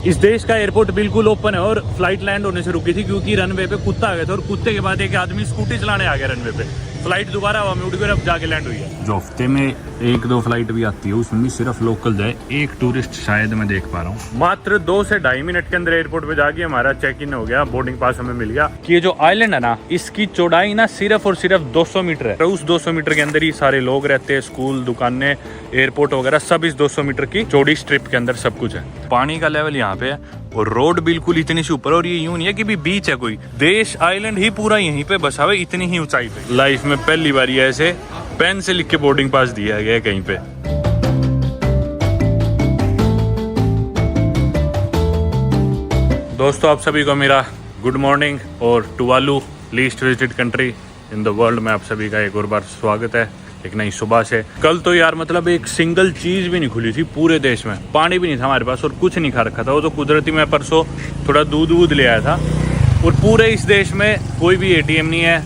इस देश का एयरपोर्ट बिल्कुल ओपन है और फ्लाइट लैंड होने से रुकी थी क्योंकि रनवे पे कुत्ता आ गया था और कुत्ते के बाद एक आदमी स्कूटी चलाने आ गया रनवे पे। फ्लाइट दोबारा हवा में उड़ गई, अब जाके लैंड हुई है। जो हफ्ते में 1-2 फ्लाइट भी आती है उसमें भी सिर्फ लोकल जाए, एक टूरिस्ट शायद मैं देख पा रहा हूँ। मात्र 2 से 2.5 मिनट के अंदर एयरपोर्ट पे जाके हमारा चेक इन हो गया, बोर्डिंग पास हमें मिल गया। कि ये जो आइलैंड है ना, इसकी चौड़ाई ना सिर्फ और सिर्फ 200 मीटर है। तो उस 200 मीटर के अंदर ही सारे लोग रहते हैं, स्कूल, दुकानें, एयरपोर्ट वगैरह सब इस 200 मीटर की चौड़ी स्ट्रिप के अंदर सब कुछ है। पानी का लेवल यहाँ पे है और रोड बिल्कुल इतनी सी ऊपर, और ये यूं नहीं है कि भी बीच है कोई, देश आइलैंड ही पूरा यहीं पे बसा हुआ, इतनी ही ऊंचाई पे। लाइफ में पहली बार ऐसे पेन से लिख के बोर्डिंग पास दिया गया कहीं पे। दोस्तों आप सभी को मेरा गुड मॉर्निंग और Tuvalu least visited country in the world में आप सभी का एक और बार स्वागत है एक नई सुबह से। कल तो यार मतलब एक सिंगल चीज भी नहीं खुली थी पूरे देश में, पानी भी नहीं था हमारे पास और कुछ नहीं खा रखा था। वो तो कुदरती मैं परसों थोड़ा दूध ले आया था। और पूरे इस देश में कोई भी एटीएम नहीं है,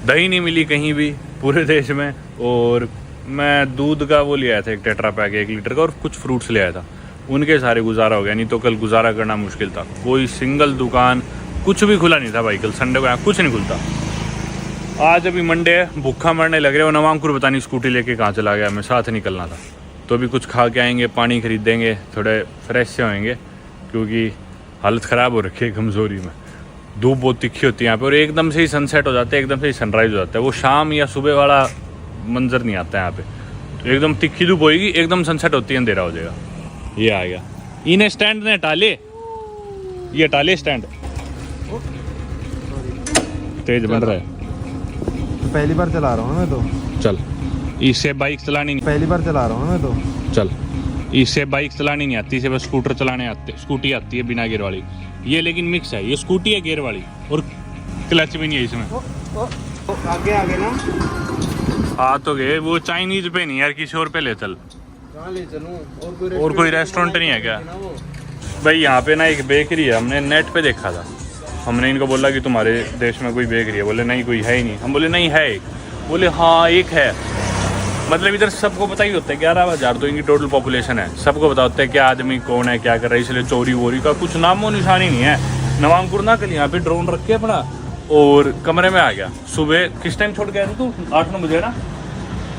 दही नहीं मिली कहीं भी पूरे देश में। और मैं दूध का वो ले आया था एक टेट्रा पैक 1 लीटर का और कुछ फ्रूट्स ले आया था, उनके सारे गुजारा हो गया। नहीं तो कल गुजारा करना मुश्किल था। कोई सिंगल दुकान कुछ भी खुला नहीं था भाई, कल संडे को यहाँ कुछ नहीं खुलता। आज अभी मंडे है, भूखा मरने लग रहे हो। नवांकुर पता नहीं स्कूटी लेके कहाँ चला गया, हमें साथ निकलना था। तो अभी कुछ खा के आएंगे, पानी खरीदेंगे, थोड़े फ्रेश से होंगे क्योंकि हालत ख़राब हो रखी है कमज़ोरी में। धूप बहुत तीखी होती है यहाँ पे और एकदम से ही सनसेट हो जाता है, एकदम से ही सनराइज हो जाता है। वो शाम या सुबह वाला मंजर नहीं आता है यहाँ पे। तो एकदम तीखी धूप होएगी, एकदम सनसेट होती है, अंधेरा हो जाएगा। ये आ गया, इन्हें स्टैंड ने टाले, ये टाले स्टैंड, तेज बन रहा है। पहली बार चला रहा हूँ मैं तो। चल, इससे बाइक चलानी नहीं, पहली बार चला रहा हूँ मैं तो। चल, इससे बाइक चलानी नहीं आती, इसे बस स्कूटर चलाने आते, स्कूटी आती है बिना गियर वाली। ये लेकिन मिक्स है, ये स्कूटी है गियर वाली और क्लच भी नहीं है इसमें। आगे आगे ना आ तो गए, वो चाइनीज पे नहीं यार, किसी और पे ले चल। कहाँ ले चलूँ? और कोई रेस्टोरेंट नहीं है क्या भाई? यहाँ पे ना एक बेकरी है, हमने नेट पे देखा था। हमने इनको बोला कि तुम्हारे देश में कोई बेकरी है? बोले नहीं कोई है ही नहीं। हम बोले नहीं है एक, बोले हाँ एक है। मतलब इधर सबको पता ही होता है, 11,000 तो इनकी टोटल पॉपुलेशन है, सबको पता होता है क्या आदमी कौन है क्या कर रहा है, इसलिए चोरी वोरी का कुछ नामो निशान ही नहीं है। नवांकुर ना कल यहाँ पे ड्रोन रख के अपना और कमरे में आ गया। सुबह किस टाइम छोड़ के आया तू? 8-9 बजे ना,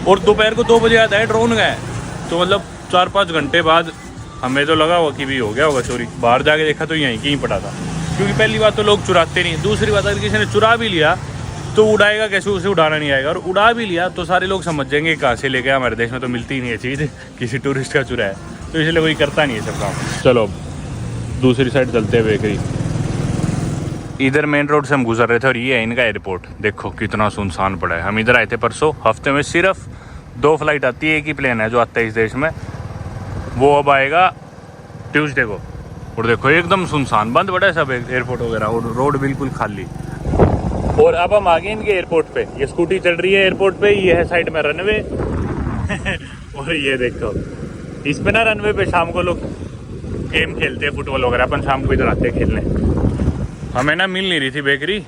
और दोपहर को 2 बजे आता है ड्रोन गए। तो मतलब 4-5 घंटे बाद हमें तो लगा हुआ कि भी हो गया होगा चोरी। बाहर जाके देखा तो यहीं कहीं पड़ा था। क्योंकि पहली बात तो लोग चुराते नहीं, दूसरी बात अगर किसी ने चुरा भी लिया तो उड़ाएगा कैसे, उसे उड़ाना नहीं आएगा। और उड़ा भी लिया तो सारे लोग समझ जाएंगे कहाँ से लेके, हमारे देश में तो मिलती ही नहीं है चीज़, किसी टूरिस्ट का चुरा है, तो इसलिए कोई करता नहीं है सब काम। चलो दूसरी साइड चलते हैं बेकरी। इधर मेन रोड से हम गुजर रहे थे और ये है इनका एयरपोर्ट। देखो कितना सुनसान पड़ा है। हम इधर आए थे परसों, हफ्ते में सिर्फ 2 फ्लाइट आती है, एक ही प्लेन है जो आता है इस देश में, वो अब आएगा ट्यूसडे को। और देखो एकदम सुनसान, बंद पड़ा है सब एयरपोर्ट वगैरह और रोड बिल्कुल खाली। और अब हम आ गए इनके एयरपोर्ट पे, ये स्कूटी चल रही है एयरपोर्ट पे, ये है साइड में रनवे और ये देखो इस पे ना रनवे पे शाम को लोग गेम खेलते हैं, फुटबॉल वगैरह। अपन शाम को इधर आते हैं खेलने। हमें ना मिल नहीं रही थी बेकरी,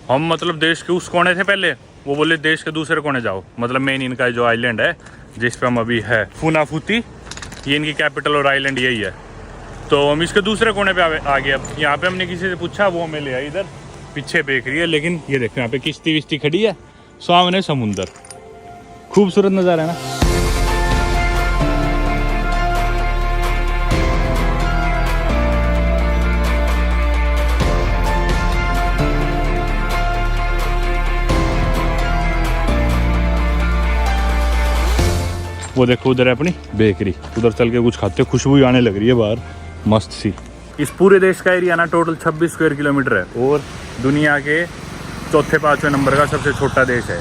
हम मतलब देश के उस कोने थे पहले, वो बोले देश के दूसरे कोने जाओ। मतलब मेन इनका जो आइलैंड है जिस पे हम अभी है, फुनाफुती, ये इनकी कैपिटल और आइलैंड यही है। तो हम इसके दूसरे कोने पे आ गए। अब यहाँ पे हमने किसी से पूछा, वो हमें ले आई इधर, पीछे बेकरी है। लेकिन ये देखो यहाँ पे किश्ती विश्ती खड़ी है, सामने समुंदर, खूबसूरत नज़ारा है ना। वो देखो उधर है अपनी बेकरी, उधर चल के कुछ खाते, खुशबू आने लग रही है बाहर, मस्त सी। इस पूरे देश का एरिया ना टोटल 26 स्क्वायर किलोमीटर है और दुनिया के 4-5वें नंबर का सबसे छोटा देश है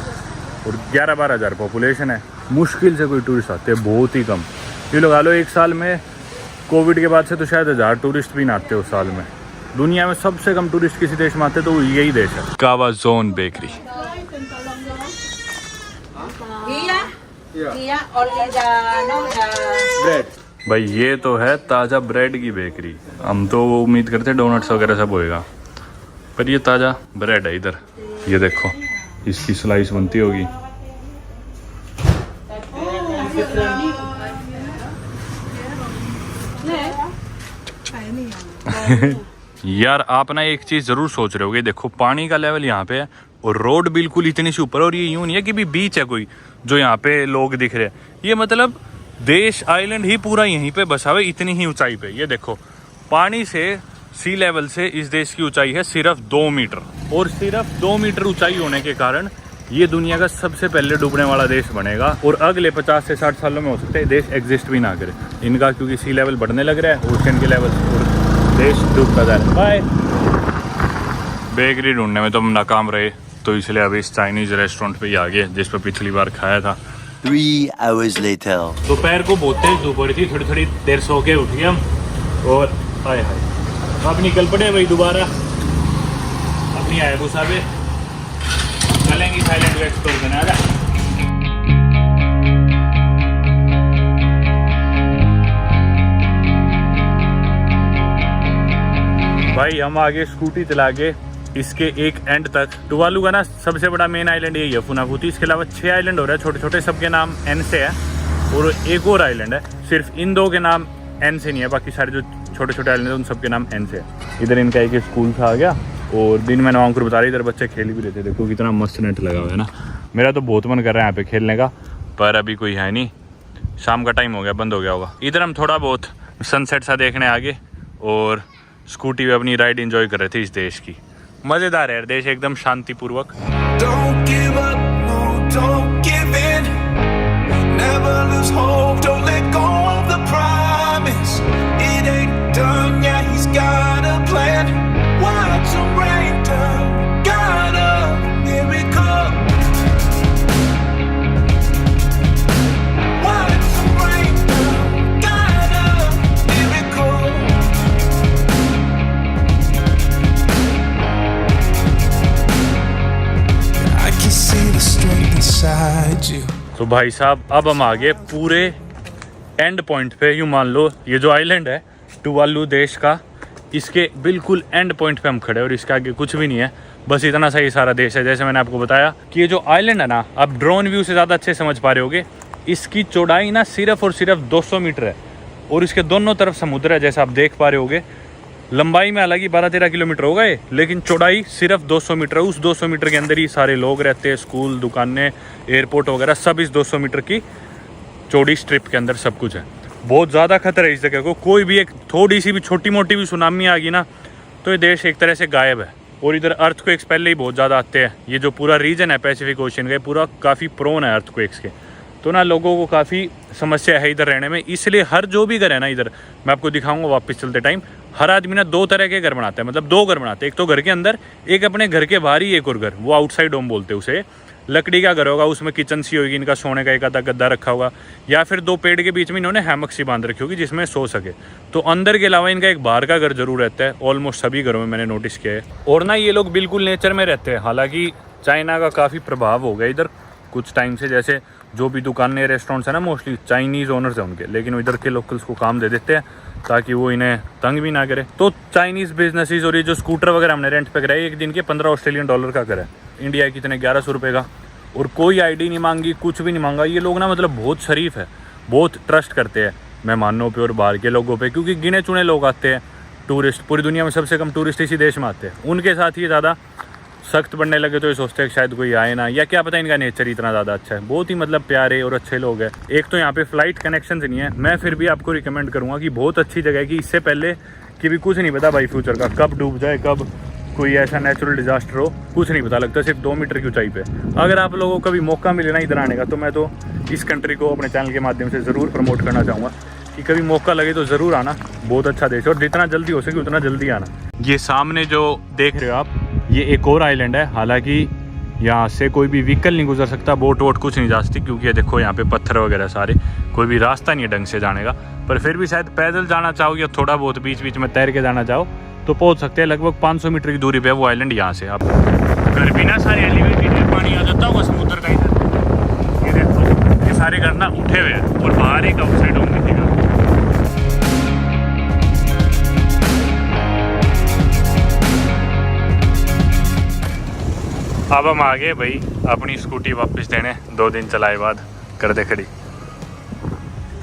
और 11-12 हज़ार पॉपुलेशन है। मुश्किल से कोई टूरिस्ट आते हैं, बहुत ही कम। ये लगा लो एक साल में, कोविड के बाद से तो शायद 1000 टूरिस्ट भी ना आते उस साल में। दुनिया में सबसे कम टूरिस्ट किसी देश में आते तो वो यही देश है। कावा जोन बेकरी। भाई ये तो है ताज़ा ब्रेड की बेकरी। हम तो उम्मीद करते हैं डोनट्स वगैरह सब होएगा, पर ये ताज़ा ब्रेड है इधर। ये देखो इसकी स्लाइस बनती होगी। यार आप ना एक चीज़ ज़रूर सोच रहे होगे, देखो पानी का लेवल यहाँ पे है और रोड बिल्कुल इतनी सी ऊपर, और ये यूं नहीं है कि भी बीच है कोई जो यहाँ पे लोग दिख रहे हैं, ये मतलब देश आइलैंड ही पूरा यहीं पे बसा हुआ है, इतनी ही ऊंचाई पे। ये देखो पानी से सी लेवल से इस देश की ऊंचाई है सिर्फ 2 मीटर, और सिर्फ 2 मीटर ऊंचाई होने के कारण ये दुनिया का सबसे पहले डूबने वाला देश बनेगा, और अगले 50 से 60 सालों में हो सकता है देश एग्जिस्ट भी ना करे इनका, क्योंकि सी लेवल बढ़ने लग रहा है ओशन के लेवल, और देश डूबता जा रहा है। बाय। बेकरी ढूंढने में तो हम नाकाम रहे, तो इसलिए अभी इस चाइनीज रेस्टोरेंट पे ही आ गए जिस पर पिछली बार खाया था। 3 hours later. दोपहर को बहुत तेज धूप हो रही थी, थोड़ी थोड़ी देर सो के उठ गए हम, और हाय हाय अब निकल पड़े भाई दोबारा अपनी हायाबुसा पे, चलेंगे थाईलैंड को एक्सप्लोर करने। आ जा। भाई हम आगे स्कूटी चला के इसके एक एंड तक, टुवालू का ना सबसे बड़ा मेन आइलैंड यही है फुनाफुती, इसके अलावा 6 आइलैंड हो रहे हैं छोटे छोटे, सबके नाम एन से है, और एक और आइलैंड है सिर्फ इन 2 के नाम एन से नहीं है, बाकी सारे जो छोटे छोटे आइलैंड है उन सबके नाम एन से है। इधर इनका एक स्कूल था आ गया, और दिन में नवांकुर बता रही इधर बच्चे खेल भी रहते, देखो कितना मस्त नेट लगा हुआ है ना। मेरा तो बहुत मन कर रहा है यहाँ पे खेलने का, पर अभी कोई है नहीं, शाम का टाइम हो गया, बंद हो गया होगा। इधर हम थोड़ा बहुत सनसेट सा देखने आगे, और स्कूटी पे अपनी राइड एंजॉय कर रहे थे इस देश की। मज़ेदार है यार देश, एकदम शांतिपूर्वक। Don't give up, no, don't give in. Never lose hope, don't let go of the promise. It ain't done, yeah, he's got a plan. Watch him rain down, got a miracle. Watch him rain down, got a miracle. I can see the strength inside you. तो भाई साहब अब हम आ गए पूरे and point पे, यूँ मान लो ये जो आइलैंड है टुवालू देश का, इसके बिल्कुल एंड पॉइंट पे हम खड़े, और इसके आगे कुछ भी नहीं है, बस इतना सा ही सारा देश है। जैसे मैंने आपको बताया कि ये जो आइलैंड है ना, आप ड्रोन व्यू से ज़्यादा अच्छे समझ पा रहे होगे, इसकी चौड़ाई ना सिर्फ और सिर्फ 200 मीटर है, और इसके दोनों तरफ समुद्र है जैसे आप देख पा रहे होगे। लंबाई में हालांकि 12-13 किलोमीटर होगा ये, लेकिन चौड़ाई सिर्फ 200 मीटर है। उस 200 मीटर के अंदर ही सारे लोग रहते हैं, स्कूल, दुकानें, एयरपोर्ट वगैरह सब इस 200 मीटर की चौड़ी स्ट्रिप के अंदर सब कुछ है। बहुत ज़्यादा खतरा है इस जगह को, कोई भी एक थोड़ी सी भी छोटी मोटी भी सुनामी आ गई ना तो ये देश एक तरह से गायब है। और इधर अर्थक्वेक्स पहले ही बहुत ज़्यादा आते हैं, ये जो पूरा रीजन है पैसिफिक ओशन का पूरा काफ़ी प्रोन है अर्थक्वेक्स के, तो ना लोगों को काफ़ी समस्या है इधर रहने में। इसलिए हर जो भी घर है ना इधर, मैं आपको दिखाऊंगा वापस चलते टाइम, हर आदमी ना 2 तरह के घर बनाता है, मतलब 2 घर बनाते हैं, एक तो घर के अंदर, एक अपने घर के बाहर ही एक और घर, वो आउटसाइड होम बोलते हैं उसे। लकड़ी का घर होगा, उसमें किचन सी होगी, इनका सोने का एक आधा गद्दा रखा होगा, या फिर 2 पेड़ के बीच में इन्होंने हैमक सी बांध रखी होगी जिसमें सो सके। तो अंदर के अलावा इनका एक बाहर का घर जरूर रहता है, ऑलमोस्ट सभी घरों में मैंने नोटिस किया है। और ना ये लोग बिल्कुल नेचर में रहते हैं, हालांकि चाइना का काफ़ी प्रभाव हो गया इधर कुछ टाइम से, जैसे जो भी दुकानें रेस्टोरेंट्स हैं ना मोस्टली चाइनीज़ ओनर्स हैं उनके, लेकिन इधर के लोकल्स को काम दे देते हैं ताकि वो इन्हें तंग भी ना करे। तो चाइनीज़ बिजनेसेस और ये जो स्कूटर वगैरह हमने रेंट पे कराए, एक दिन के 15 ऑस्ट्रेलियन डॉलर का करे, इंडिया के कितने 1100 रुपये का, और कोई आईडी नहीं मांगी, कुछ भी नहीं मांगा। ये लोग ना मतलब बहुत शरीफ है, बहुत ट्रस्ट करते हैं मेहमानों पे और बाहर के लोगों पे, क्योंकि गिने चुने लोग आते हैं टूरिस्ट, पूरी दुनिया में सबसे कम टूरिस्ट इसी देश में आते हैं। उनके साथ ही ज़्यादा सख्त बनने लगे तो ये सोचते हैं कि शायद कोई आए ना, या क्या पता इनका नेचर इतना ज़्यादा अच्छा है। बहुत ही मतलब प्यारे और अच्छे लोग हैं। एक तो यहाँ पे फ़्लाइट कनेक्शंस नहीं है, मैं फिर भी आपको रिकमेंड करूँगा कि बहुत अच्छी जगह है, कि इससे पहले कि भी कुछ नहीं पता भाई फ्यूचर का, कब डूब जाए, कब कोई ऐसा नेचुरल डिजास्टर हो, कुछ नहीं पता लगता, सिर्फ 2 मीटर की ऊंचाई पे। अगर आप लोगों को कभी मौका मिले ना इधर आने का, तो मैं तो इस कंट्री को अपने चैनल के माध्यम से ज़रूर प्रमोट करना चाहूँगा कि कभी मौका लगे तो ज़रूर आना, बहुत अच्छा देश है, और जितना जल्दी हो सके उतना जल्दी आना। ये सामने जो देख रहे हो आप, ये एक और आइलैंड है, हालांकि यहाँ से कोई भी व्हीकल नहीं गुजर सकता, बोट वोट कुछ नहीं जा सकती, क्योंकि ये देखो यहाँ पे पत्थर वगैरह सारे, कोई भी रास्ता नहीं है ढंग से जाने का। पर फिर भी शायद पैदल जाना चाहो या थोड़ा बहुत बीच बीच में तैर के जाना चाहो तो पहुँच सकते हैं। लगभग 500 मीटर की दूरी पे है वो आइलैंड यहाँ से। आप घर भी ना सारे एलिवेटेड, पानी आ जाता होगा समुद्र का इधर, ये देखो ये सारे घर ना उठे हुए हैं, और बाहर एक आउटसाइड होम दिखेगा। अब हम आ गए भाई अपनी स्कूटी वापस देने, 2 दिन चलाए बाद कर दे खड़ी।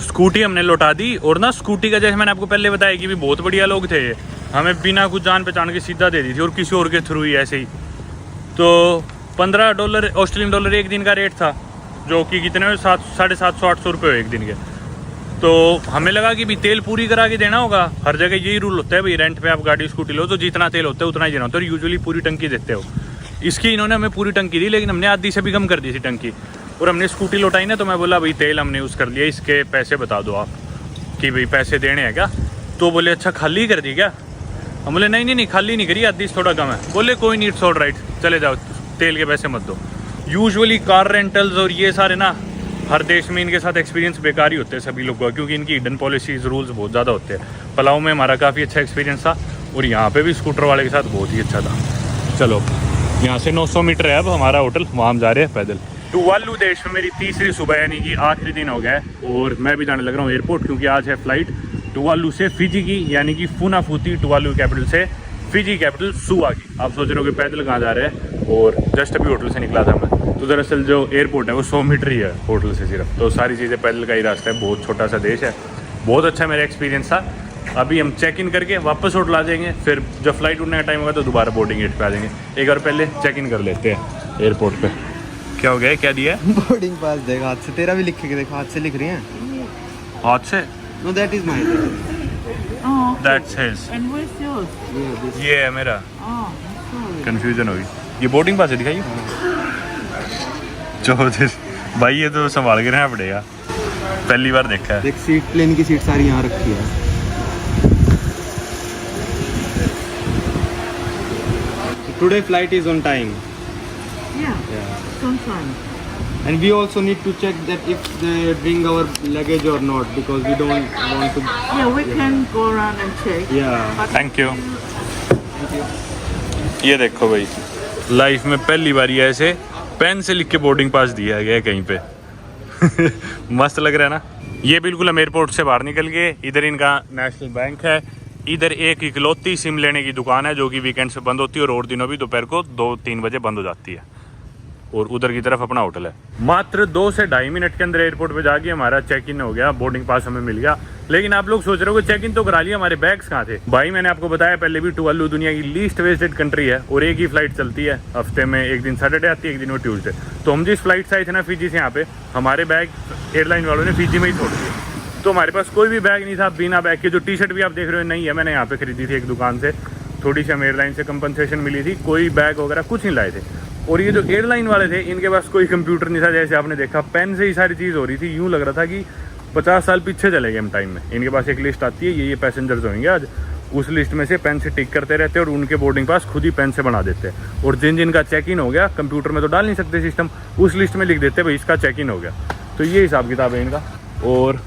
स्कूटी हमने लौटा दी, और ना स्कूटी का जैसे मैंने आपको पहले बताया कि भी बहुत बढ़िया लोग थे, हमें बिना कुछ जान पहचान के सीधा दे दी थी और किसी और के थ्रू ही ऐसे ही। तो $15 ऑस्ट्रेलियन डॉलर एक दिन का रेट था, जो कि कितने हुए 750-800 रुपये हुए एक दिन के। तो हमें लगा कि भाई तेल पूरी करा के देना होगा, हर जगह यही रूल होता है भाई, रेंट पे आप गाड़ी स्कूटी लो तो जितना तेल होता है उतना ही देना होता है और यूजुअली पूरी टंकी देते हो। इसकी इन्होंने हमें पूरी टंकी दी, लेकिन हमने आधी से भी कम कर दी थी टंकी। और हमने स्कूटी लौटाई ना, तो मैं बोला भाई तेल हमने यूज़ कर लिया, इसके पैसे बता दो आप कि भाई पैसे देने हैं क्या। तो बोले अच्छा खाली कर दी क्या। हम बोले नहीं खाली नहीं करी, आधी से थोड़ा कम है। बोले कोई नहीं, इट्स ऑल राइट, चले जाओ, तेल के पैसे मत दो। यूजुअली कार रेंटल्स और ये सारे ना हर देश में इनके साथ एक्सपीरियंस बेकार ही होते हैं सभी लोगों का, क्योंकि इनकी हिडन पॉलिसीज रूल्स बहुत ज़्यादा होते हैं। पलाऊ में हमारा काफ़ी अच्छा एक्सपीरियंस था और यहाँ पे भी स्कूटर वाले के साथ बहुत ही अच्छा था। चलो यहाँ से 900 मीटर है अब हमारा होटल, वहाँ हम जा रहे हैं पैदल। टुवालू देश में मेरी तीसरी सुबह यानी कि आखिरी दिन हो गया है और मैं भी जाने लग रहा हूँ एयरपोर्ट, क्योंकि आज है फ्लाइट टुवालू से फिजी की, यानी कि फुनाफुती टुवालू कैपिटल से फिजी कैपिटल सुआ की। आप सोच रहे हो कि पैदल कहाँ जा रहे हैं, और जस्ट अभी होटल से निकला था मैं। तो दरअसल जो एयरपोर्ट है वो 100 मीटर ही है होटल से सिर्फ, तो सारी चीज़ें पैदल का ही रास्ता है। बहुत छोटा सा देश है, बहुत अच्छा मेरा एक्सपीरियंस था। अभी हम चेक इन करके वापस होटल आ जाएंगे, फिर जब फ्लाइट उड़ने का टाइम होगा तो दोबारा बोर्डिंग गेट पे आ जाएंगे। एक बार पहले चेक इन कर लेते हैं एयरपोर्ट पे। क्या हो गया, क्या दिया है? बोर्डिंग पास देगा हाथ से, तेरा भी लिख के देखो, हाथ से लिख रही हैं। हाथ से? Know that is my. That's his. And where's yours? ये है मेरा। Oh, sorry. कंफ्यूजन होगी। ये बोर्डिंग पास है, दिखाइए। चौधरी भाई ये तो संभाल के रहना पड़ेगा, पहली बार देखा है। देख सीट, प्लेन की सीट सारी यहाँ रखी है। Today flight is on time. Yeah. It's on time. And we also need to check that if they bring our luggage or not, because we don't want to. Yeah, we can go around and check. Yeah. But thank you. ये देखो भाई, life में पहली बार ये ऐसे pen से लिख के बोर्डिंग पास दिया गया है कहीं पे। मस्त लग रहा है ना। ये बिल्कुल हम एयरपोर्ट से बाहर निकल गए। इधर इनका नेशनल बैंक है, इधर एक इकलौती सिम लेने की दुकान है जो कि वीकेंड से बंद होती है और दिनों भी दोपहर को 2-3 बजे बंद हो जाती है। और उधर की तरफ अपना होटल है। मात्र 2 से ढाई मिनट के अंदर एयरपोर्ट पे जाके हमारा चेक इन हो गया, बोर्डिंग पास हमें मिल गया। लेकिन आप लोग सोच रहे हो कि चेक इन तो करा लिया, हमारे बैग्स कहाँ थे? भाई मैंने आपको बताया पहले भी, टुवालू दुनिया की लीस्ट वेस्टेड कंट्री है और एक ही फ्लाइट चलती है हफ्ते में, एक दिन सैटरडे आती है, एक दिन वो ट्यूसडे। तो हम जिस फ्लाइट से आए थे ना फिजी से यहाँ पे, हमारे बैग एयरलाइन वालों ने फिजी में ही छोड़ दिए। तो हमारे पास कोई भी बैग नहीं था। बिना बैग के जो टी शर्ट भी आप देख रहे हो नहीं है, मैंने यहाँ पे खरीदी थी एक दुकान से, थोड़ी सी हमें एयरलाइन से कंपनसेशन मिली थी। कोई बैग वगैरह कुछ नहीं लाए थे। और ये जो एयरलाइन वाले थे इनके पास कोई कंप्यूटर नहीं था, जैसे आपने देखा पेन से ही सारी चीज़ हो रही थी। यूँ लग रहा था कि 50 साल पीछे चले गए हम टाइम में। इनके पास एक लिस्ट आती है, ये पैसेंजर्स होंगे आज, उस लिस्ट में से पेन से टिक करते रहते और उनके बोर्डिंग पास खुद ही पेन से बना देते। और जिन जिनका चेक इन हो गया, कंप्यूटर में तो डाल नहीं सकते सिस्टम, उस लिस्ट में लिख देते भाई इसका चेक इन हो गया। तो ये हिसाब किताब है इनका। और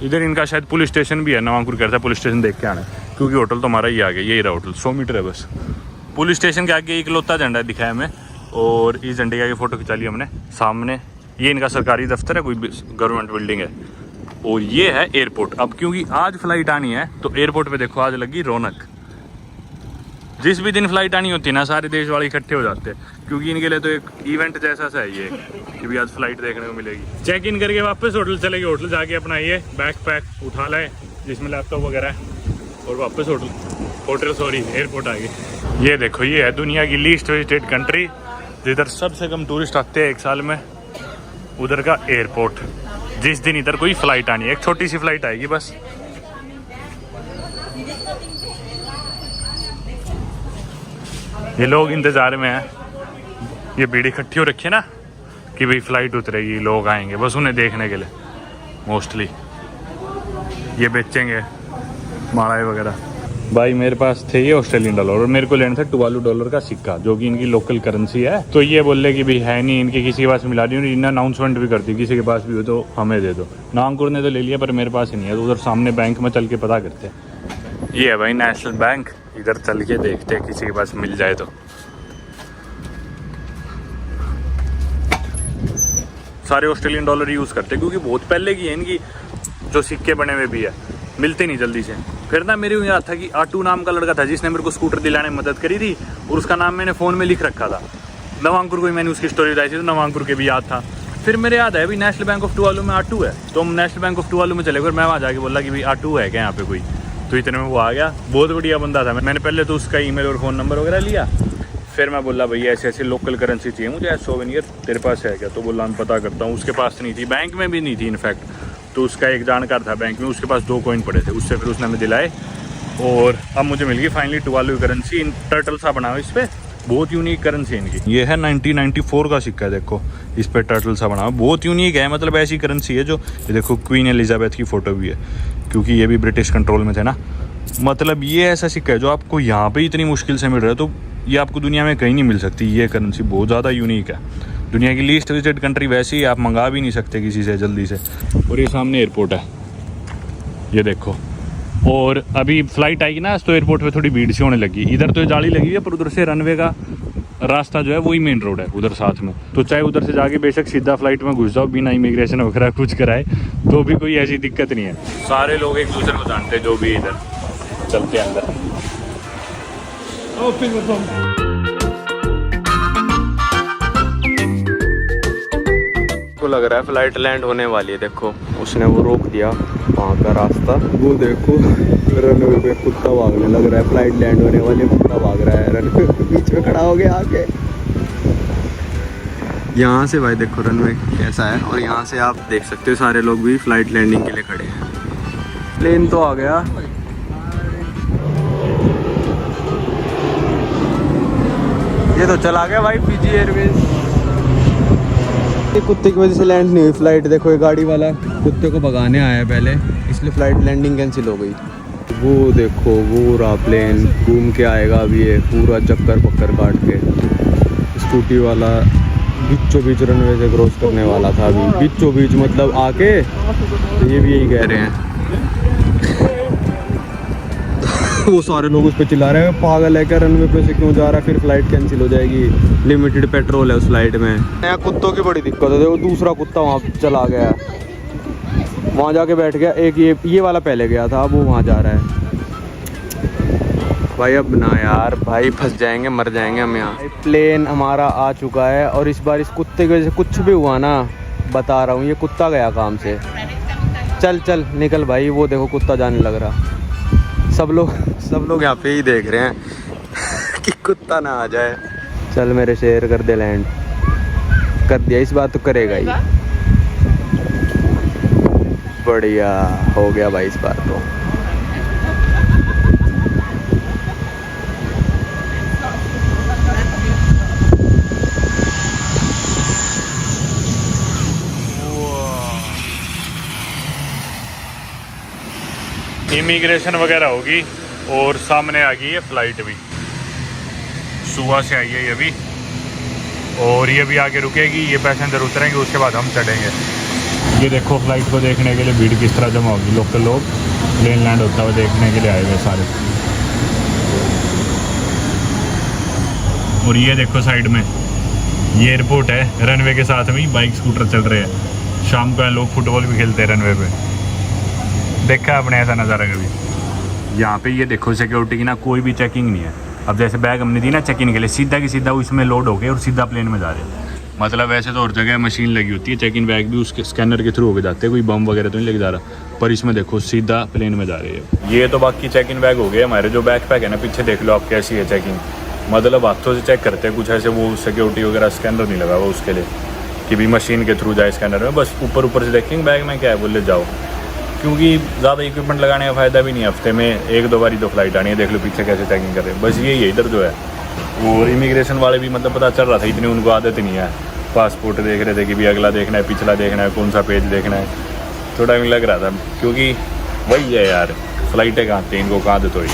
इधर इनका शायद पुलिस स्टेशन भी है, नवांकुर कहता है पुलिस स्टेशन देख के आना है, क्योंकि होटल तो हमारा ही आ गया, यही रहा होटल, 100 मीटर है बस। पुलिस स्टेशन के आगे इकलौता झंडा दिखाया हमें और इस झंडे के आगे फ़ोटो खिंचा ली हमने। सामने ये इनका सरकारी दफ्तर है, कोई गवर्नमेंट बिल्डिंग है। और ये है एयरपोर्ट। अब क्योंकि आज फ्लाइट आनी है तो एयरपोर्ट पे देखो आज लगी रौनक। जिस भी दिन फ्लाइट आनी होती है ना, सारे देश वाले इकट्ठे हो जाते हैं, क्योंकि इनके लिए तो एक इवेंट जैसा सा है ये कि भी आज फ्लाइट देखने को मिलेगी। चेक इन करके वापस होटल चले गए। होटल जाके अपना ये बैग पैक उठा लाए जिसमें लैपटॉप वगैरह है और वापस एयरपोर्ट आ गए। ये देखो, ये है दुनिया की लीस्ट विजिटेड कंट्री, जिधर सबसे कम टूरिस्ट आते हैं एक साल में, उधर का एयरपोर्ट। जिस दिन इधर कोई फ्लाइट आनी है, एक छोटी सी फ्लाइट आएगी बस। ये लोग इंतजार में हैं, ये भीड़ इकट्ठी हो रखी है ना कि भाई फ्लाइट उतरेगी, लोग आएंगे बस उन्हें देखने के लिए। मोस्टली ये बेचेंगे माड़ाई वगैरह। भाई मेरे पास थे ये ऑस्ट्रेलियन डॉलर और मेरे को लेना था टुवालू डॉलर का सिक्का, जो कि इनकी लोकल करेंसी है। तो ये बोले कि भाई है नहीं इनके, किसी के पास मिला दी। इन्हें अनाउंसमेंट भी कर दी किसी के पास भी हो तो हमें दे दो। नागपुर ने तो ले लिया पर मेरे पास ही नहीं है, तो उधर सामने बैंक में चल के पता करते हैं। ये है भाई नेशनल बैंक, इधर चल के देखते हैं किसी के पास मिल जाए तो। सारे ऑस्ट्रेलियन डॉलर यूज़ करते हैं क्योंकि बहुत पहले की है इनकी, जो सिक्के बने हुए भी है, मिलते नहीं जल्दी से। फिर ना मेरे को याद था कि आटू नाम का लड़का था जिसने मेरे को स्कूटर दिलाने में मदद करी थी और उसका नाम मैंने फ़ोन में लिख रखा था। नवांकुर को ही मैंने उसकी स्टोरी बताई थी तो नवांकुर के भी याद था। फिर मेरे याद है भाई नेशनल बैंक ऑफ टुवालू में आटू है, तो हम नेशनल बैंक ऑफ टुवालू में चले गए। मैं वहाँ जाके बोला कि भाई आटू है क्या यहाँ पे कोई, तो इतने में वो आ गया, बहुत बढ़िया बंदा था। मैंने पहले तो उसका ईमेल और फ़ोन नंबर वगैरह लिया, फिर मैं बोला भैया ऐसे ऐसे लोकल करेंसी चाहिए मुझे, सोवेनियर तेरे पास है क्या? तो बोला मैं पता करता हूँ। उसके पास नहीं थी, बैंक में भी नहीं थी इनफैक्ट। तो उसका एक जानकार था बैंक में, उसके पास 2 कॉइन पड़े थे, उससे फिर उसने हमें दिलाए और अब मुझे मिल गई फाइनली टुवालू करेंसी। इन टर्टल सा बना हुआ इस पर, बहुत यूनिक करेंसी है इनकी। ये है 1994 का सिक्का है, देखो इस पर टर्टल सा बना हुआ, बहुत यूनिक है। मतलब ऐसी करेंसी है जो, ये देखो क्वीन एलिजाबेथ की फ़ोटो भी है, क्योंकि ये भी ब्रिटिश कंट्रोल में थे ना। मतलब ये ऐसा सिक्का है जो आपको यहाँ पे इतनी मुश्किल से मिल रहा है, तो ये आपको दुनिया में कहीं नहीं मिल सकती। ये करेंसी बहुत ज़्यादा यूनिक है, दुनिया की लीस्ट विजिटेड कंट्री, वैसे ही आप मंगा भी नहीं सकते किसी से जल्दी से। और ये सामने एयरपोर्ट है, ये देखो। और अभी फ़्लाइट आएगी ना, तो एयरपोर्ट पे थोड़ी भीड़ सी होने लगी। इधर तो जाली लगी है, पर उधर से रनवे का रास्ता जो है वही मेन रोड है उधर साथ में। तो चाहे उधर से जाके बेशक सीधा फ्लाइट में घुस जाओ बिना इमिग्रेशन वगैरह कुछ कराए, तो भी कोई ऐसी दिक्कत नहीं है। सारे लोग एक दूसरे को जानते हैं जो भी इधर चलते हैं अंदर। को लग रहा है फ्लाइट लैंड होने वाली है, देखो उसने वो रोक दिया वहाँ का रास्ता। वो देखो रनवे पे कुत्ता भागने लग रहा है, फ्लाइट लैंड होने वाली है, कुत्ता भाग रहा है रनवे पे, बीच में खड़ा हो गया आके। यहाँ से भाई देखो रनवे कैसा है, और यहाँ से आप देख सकते हो सारे लोग भी फ्लाइट लैंडिंग के लिए खड़े हैं। प्लेन तो आ गया, ये तो चला गया भाई पीजी एयरवेज। कुत्ते की वजह से लैंड नहीं हुई फ्लाइट, देखो ये गाड़ी वाला कुत्ते को भगाने आया पहले, इसलिए फ्लाइट लैंडिंग कैंसिल हो गई। वो देखो वो रहा प्लेन, घूम के आएगा अभी ये पूरा चक्कर पक्कर काट के। स्कूटी वाला बीचों बीच रनवे से क्रॉस करने वाला था, अभी बीचों बीच मतलब आके, तो ये भी यही कह रहे हैं। वो सारे लोग उस पर चिल्ला रहे हैं पागल है क्या, रनवे पे से क्यों जा रहा है, फिर फ्लाइट कैंसिल हो जाएगी, लिमिटेड पेट्रोल है उस फ्लाइट में। यहाँ कुत्तों की बड़ी दिक्कत है, वो दूसरा कुत्ता वहाँ चला गया, वहाँ जाके बैठ गया। एक ये वाला पहले गया था, अब वो वहाँ जा रहा है। भाई अब ना यार भाई, फंस जाएंगे, मर जाएंगे हम यहाँ। प्लेन हमारा आ चुका है, और इस बार इस कुत्ते की वजह से कुछ भी हुआ ना, बता रहा हूँ, ये कुत्ता गया काम से। चल चल निकल भाई, वो देखो कुत्ता जाने लग रहा। सब लोग यहाँ पे ही देख रहे हैं कि कुत्ता ना आ जाए। चल मेरे शेर कर दे लैंड, कर दिया, इस बार तो करेगा ही। बढ़िया हो गया भाई इस बार तो। इमिग्रेशन वगैरह होगी और सामने आ गई है फ़्लाइट भी, सुबह से आई है ये भी, और ये भी आगे रुकेगी, ये पैसेंजर उतरेंगे, उसके बाद हम चढ़ेंगे। ये देखो फ़्लाइट को देखने के लिए भीड़ किस तरह जमा होगी, लोकल लोग प्लेन लैंड होता हुआ देखने के लिए आए हुए सारे। और ये देखो साइड में ये एयरपोर्ट है, रनवे के साथ में ही बाइक स्कूटर चल रहे हैं। शाम को लोग फुटबॉल भी खेलते हैं रनवे पे, देखा आपने ऐसा नज़ारा कभी? यहाँ पे ये देखो सिक्योरिटी की ना कोई भी चेकिंग नहीं है। अब जैसे बैग हमने दी ना चेक इन के लिए, सीधा की सीधा उसमें लोड हो गए और सीधा प्लेन में जा रहे हैं। मतलब वैसे तो और जगह मशीन लगी होती है, चेक इन बैग भी उसके स्कैनर के थ्रू होके जाते हैं, कोई बम वगैरह तो नहीं लेके जा रहा, पर इसमें देखो सीधा प्लेन में जा रही है। ये तो बाकी चेक इन बैग हो गए हमारे। जो बैग पैक है ना पीछे देख लो आप कैसी है चेकिंग, मतलब हाथों से चेक करते हैं, कुछ ऐसे वो सिक्योरिटी वगैरह स्कैनर नहीं लगा हुआ उसके लिए कि भी मशीन के थ्रू जाए स्कैनर में, बस ऊपर से देखेंगे बैग में क्या है, बोले जाओ। क्योंकि ज़्यादा इक्विपमेंट लगाने का फ़ायदा भी नहीं है, हफ्ते में 1-2 बार ही तो फ्लाइट आनी है, देख लो पीछे कैसे चेकिंग कर रहे हैं, बस यही है इधर जो है। और इमिग्रेशन वाले भी मतलब पता चल रहा था, इतनी उनको आदत नहीं है, पासपोर्ट देख रहे थे कि भी अगला देखना है, पिछला देखना है, कौन सा पेज देखना है, थोड़ा भी लग रहा था, क्योंकि वही है यार, फ़्लाइटें कहाँ थी, इनको कहाँ आदत हुई।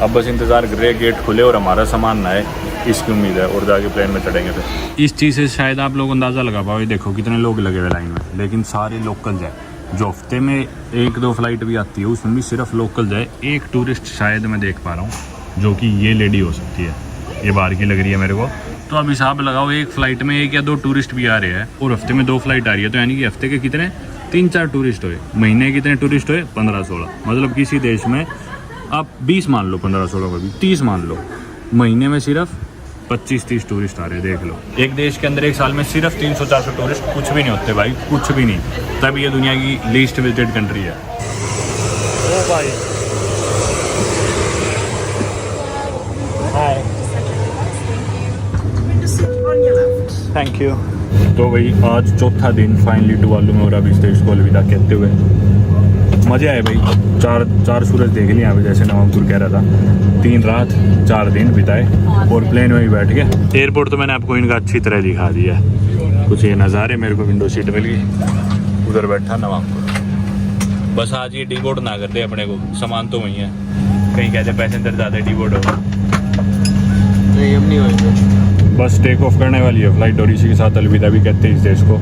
अब बस इंतज़ार कर रहे हैं गेट खुले और हमारा सामान ना है, इसकी उम्मीद है, और जाके प्लेन में चढ़ेंगे। फिर इस चीज़ से शायद आप लोग अंदाज़ा लगा पाओ, देखो कितने लोग लगे हुए लाइन में, लेकिन सारे लोकल जाए। जो हफ्ते में 1-2 फ्लाइट भी आती है उसमें भी सिर्फ लोकल जाए। एक टूरिस्ट शायद मैं देख पा रहा हूँ, जो कि ये लेडी हो सकती है, ये बाहर की लग रही है मेरे को। तो अब हिसाब लगाओ, एक फ़्लाइट में 1 या 2 टूरिस्ट भी आ रहे हैं, और हफ्ते में 2 फ्लाइट आ रही है, तो यानी कि हफ्ते के कितने 3-4 टूरिस्ट हुए, महीने कितने टूरिस्ट हुए 15-16। मतलब किसी देश में आप 20 मान लो, 15-16 को भी 30 मान लो, महीने में सिर्फ 25-30 टूरिस्ट आ रहे हैं, देख लो। एक देश के अंदर एक साल में सिर्फ 300-400 टूरिस्ट कुछ भी नहीं होते भाई, कुछ भी नहीं। तब ये दुनिया की लीस्ट विजिटेड कंट्री है। ओ भाई थैंक यू। तो भाई आज चौथा दिन फाइनली टुवालू में, और अब इस देश को अलविदा कहते हुए मज़े आए भाई। चार सूरज देख लिए अभी, जैसे नवांकुर कह रहा था। 3 रात 4 दिन बिताए और प्लेन में ही बैठ गए। एयरपोर्ट तो मैंने आपको इनका अच्छी तरह दिखा दिया है। कुछ ये नज़ारे, मेरे को विंडो सीट मिल गई, उधर बैठा नवांकुर। बस आज ये डिबोर्ड ना करते अपने को, सामान तो वही है। कहीं कहते पैसेंजर ज़्यादा डिबोर्ड होगा, नहीं हम नहीं होंगे। बस टेक ऑफ करने वाली है फ्लाइट, और इसी के साथ अलविदा भी कहते हैं इस देश को।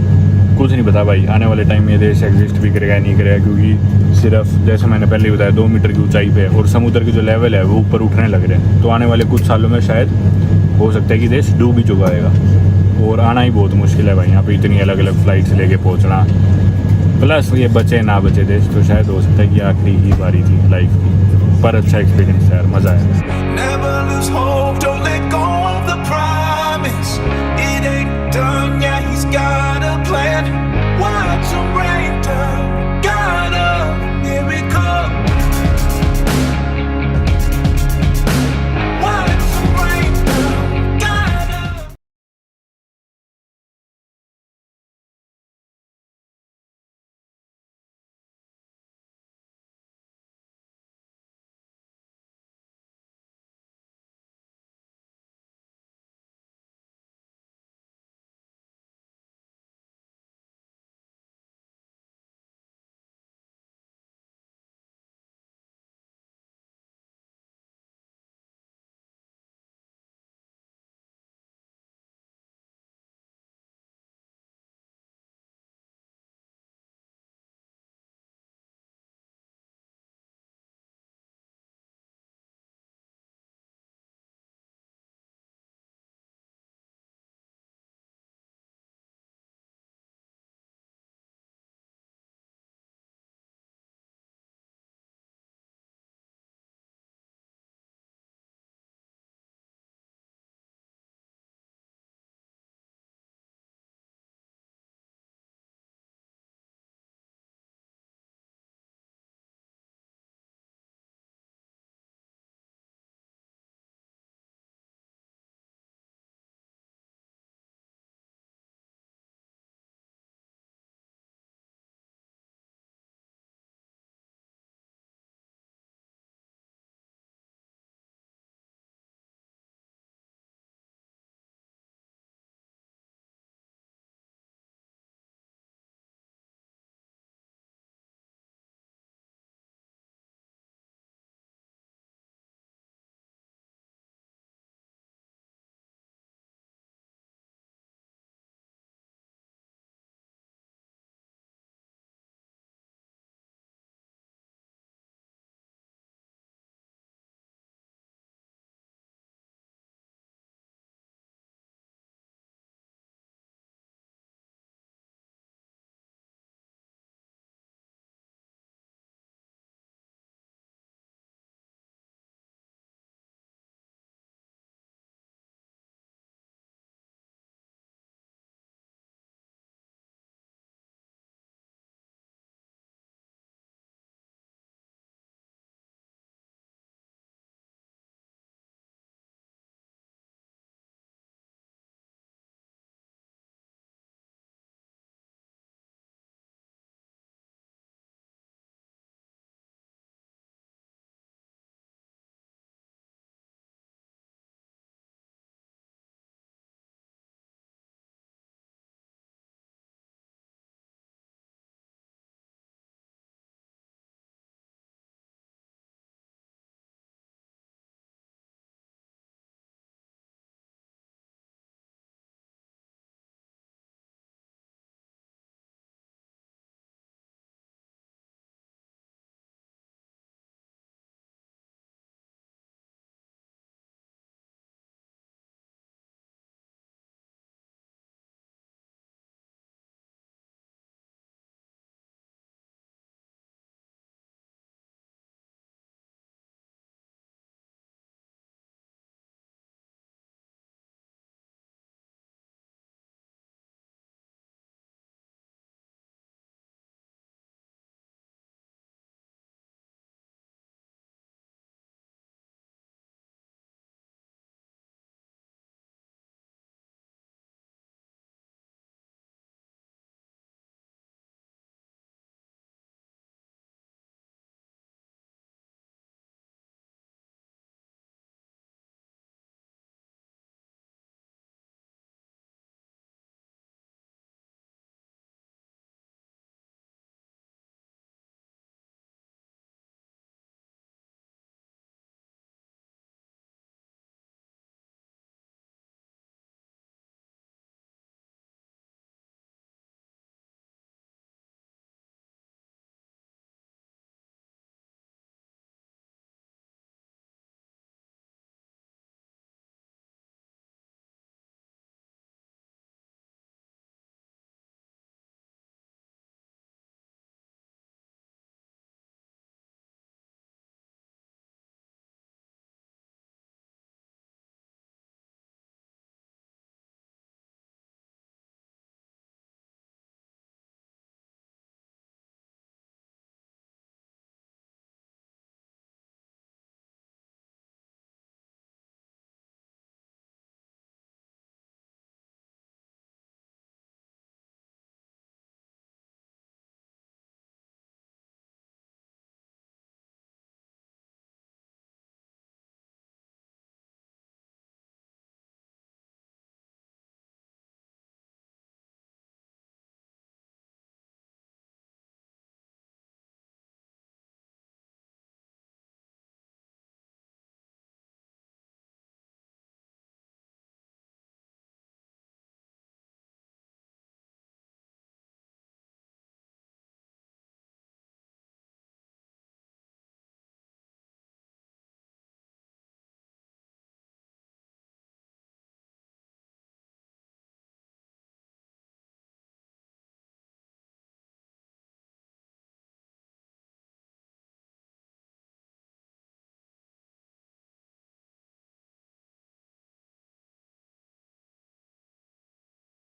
कुछ नहीं पता भाई आने वाले टाइम में ये देश एग्जिस्ट भी करेगा नहीं करेगा, क्योंकि सिर्फ जैसे मैंने पहले ही बताया 2 मीटर की ऊंचाई पे है और समुद्र के जो लेवल है वो ऊपर उठने लग रहे हैं। तो आने वाले कुछ सालों में शायद हो सकता है कि देश डूब ही चुका रहेगा, और आना ही बहुत मुश्किल है भाई। यहाँ पे इतनी अलग अलग फ्लाइट से लेके पहुँचना, प्लस ये बचे ना बचे देश, तो शायद हो सकता है कि आखिरी ही बारी थी लाइफ की। पर अच्छा एक्सपीरियंस है यार, मज़ा आया। Never lose hope, don't let go